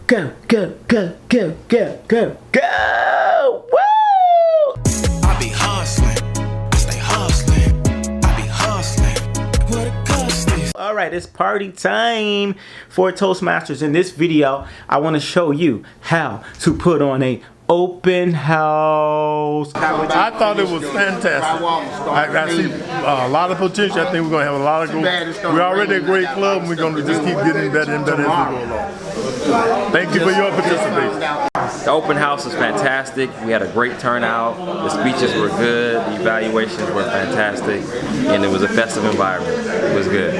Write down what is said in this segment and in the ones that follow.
go, go, go, go, go, go, go! Woo! I be hustling, I stay hustling, I be hustling, where the coast is. All right, it's party time for Toastmasters. In this video, I want to show you how to put on a open house. I thought it was fantastic. I see a lot of potential. I think we're going to have a lot of growth. We're already a great club, and we're going to just keep getting better and better as we go along. Thank you for your participation. The open house was fantastic. We had a great turnout. The speeches were good. The evaluations were fantastic. And it was a festive environment. It was good.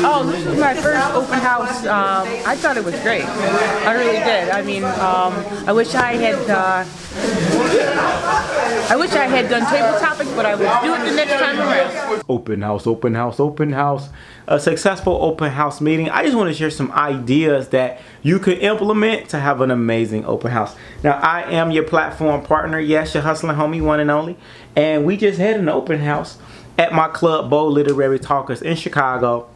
Oh, this was my first open house. I thought it was great. I really did. I mean, I wish I had done table topics, but I will do it the next time around. Open house, open house, open house. A successful open house meeting. I just want to share some ideas that you could implement to have an amazing open house. Now, I am your platform partner. Yes, your hustling homie, one and only. And we just had an open house at my club, Bold Literary Talkers in Chicago.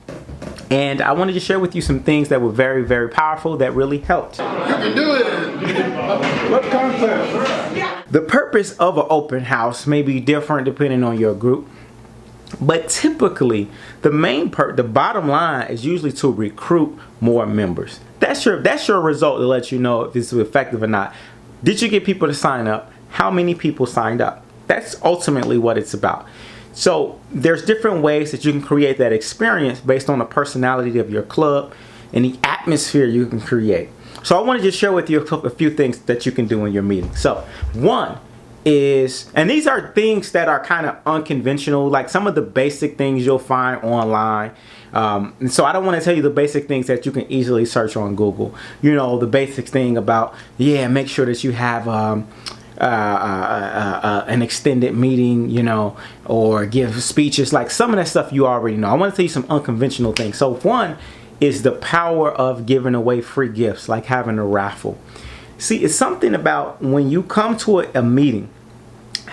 And I wanted to share with you some things that were very, very powerful that really helped. You can do it. What concept? The purpose of an open house may be different depending on your group. But typically, the bottom line is usually to recruit more members. That's your result to let you know if this is effective or not. Did you get people to sign up? How many people signed up? That's ultimately what it's about. So there's different ways that you can create that experience based on the personality of your club and the atmosphere you can create. So I want to just share with you a few things that you can do in your meeting. So one is, and these are things that are kind of unconventional, like some of the basic things you'll find online. And so I don't want to tell you the basic things that you can easily search on Google. You know, the basic thing about, make sure that you have an extended meeting, you know, or give speeches. Like some of that stuff you already know. I want to tell you some unconventional things. So one is the power of giving away free gifts, like having a raffle. See, it's something about when you come to a meeting,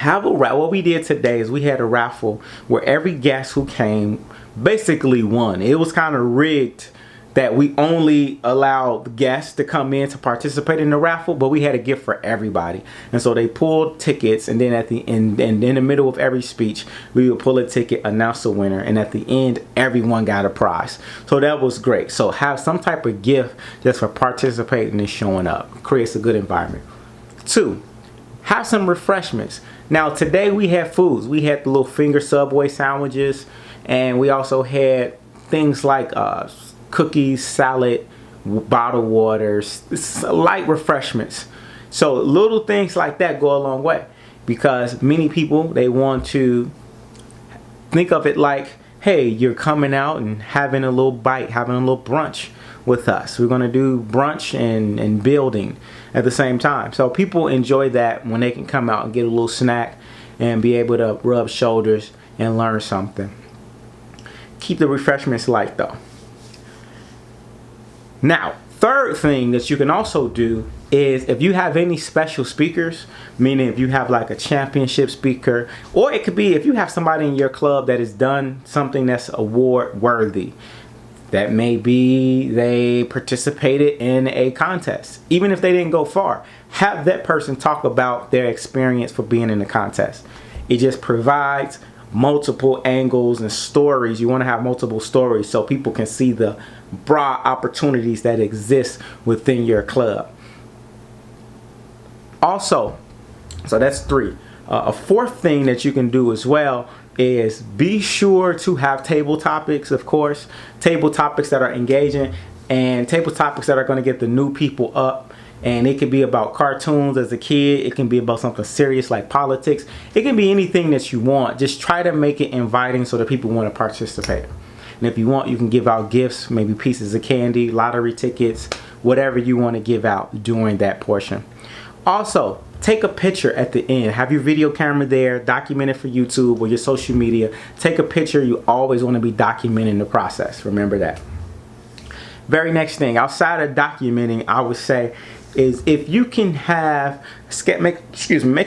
what we did today is we had a raffle where every guest who came basically won. It was kind of rigged that we only allowed guests to come in to participate in the raffle, but we had a gift for everybody. And so they pulled tickets, and then at the end, and in the middle of every speech, we would pull a ticket, announce the winner, and at the end, everyone got a prize. So that was great. So have some type of gift just for participating and showing up. Creates a good environment. Two, have some refreshments. Now today we had foods. We had the little finger Subway sandwiches, and we also had things like cookies, salad, bottled waters, light refreshments. So little things like that go a long way, because many people, they want to think of it like, hey, you're coming out and having a little bite, having a little brunch with us. We're going to do brunch and building at the same time. So people enjoy that when they can come out and get a little snack and be able to rub shoulders and learn something. Keep the refreshments light though. Now, third thing that you can also do is if you have any special speakers, meaning if you have like a championship speaker, or it could be if you have somebody in your club that has done something that's award worthy. That may be they participated in a contest. Even if they didn't go far, have that person talk about their experience for being in the contest. It just provides multiple angles and stories. You want to have multiple stories so people can see the broad opportunities that exist within your club. Also, so that's three. A fourth thing that you can do as well is be sure to have table topics, of course. Table topics that are engaging and table topics that are going to get the new people up. And it can be about cartoons as a kid. It can be about something serious like politics. It can be anything that you want. Just try to make it inviting so that people want to participate. And if you want, you can give out gifts, maybe pieces of candy, lottery tickets, whatever you want to give out during that portion. Also, take a picture at the end. Have your video camera there, document it for YouTube or your social media. Take a picture. You always want to be documenting the process. Remember that. Very next thing, outside of documenting, I would say is if you can have, make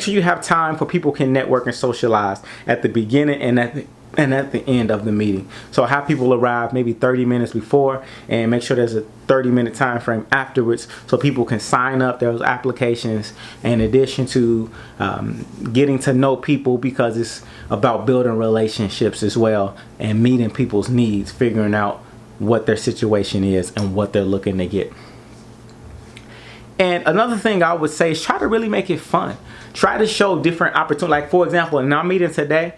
sure you have time for people can network and socialize at the beginning and and at the end of the meeting. So have people arrive maybe 30 minutes before, and make sure there's a 30-minute time frame afterwards so people can sign up those applications, in addition to getting to know people, because it's about building relationships as well and meeting people's needs, figuring out what their situation is and what they're looking to get. And another thing I would say is try to really make it fun. Try to show different opportunities. Like, for example, in our meeting today,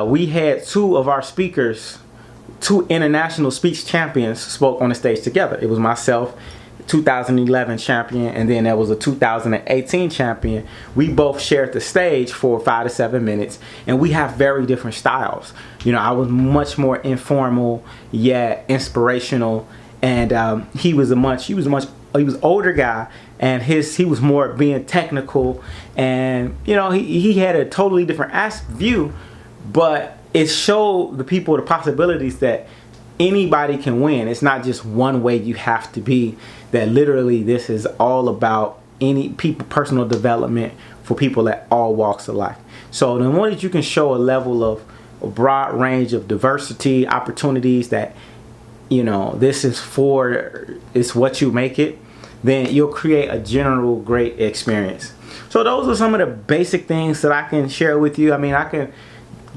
we had two of our speakers, two international speech champions, spoke on the stage together. It was myself, 2011 champion, and then there was a 2018 champion. We both shared the stage for 5 to 7 minutes, and we have very different styles. You know, I was much more informal yet inspirational, and he was older guy, and he was more being technical, and you know, he had a totally different view, but it showed the people the possibilities that anybody can win. It's not just one way you have to be, that literally this is all about personal development for people at all walks of life. So the more that you can show a level of a broad range of diversity, opportunities, that, you know, it's what you make it, then you'll create a general great experience. So those are some of the basic things that I can share with you. I mean, I can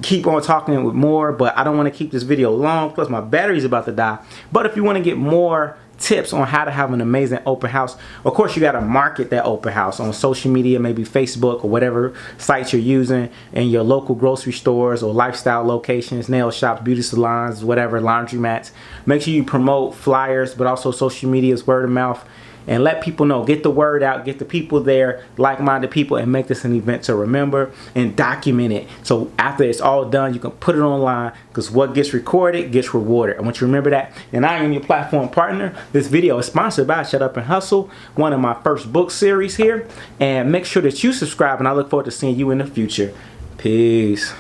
keep on talking with more, but I don't want to keep this video long, plus my battery's about to die. But if you want to get more tips on how to have an amazing open house, of course you got to market that open house on social media, maybe Facebook or whatever sites you're using, in your local grocery stores or lifestyle locations, nail shops, beauty salons, whatever, laundromats. Make sure you promote flyers, but also social media's word of mouth, and let people know. Get the word out, get the people there, like-minded people, and make this an event to remember, and document it. So after it's all done, you can put it online, because what gets recorded gets rewarded. I want you to remember that. And I am your platform partner. This video is sponsored by Shut Up and Hustle, one of my first book series here. And make sure that you subscribe, and I look forward to seeing you in the future. Peace.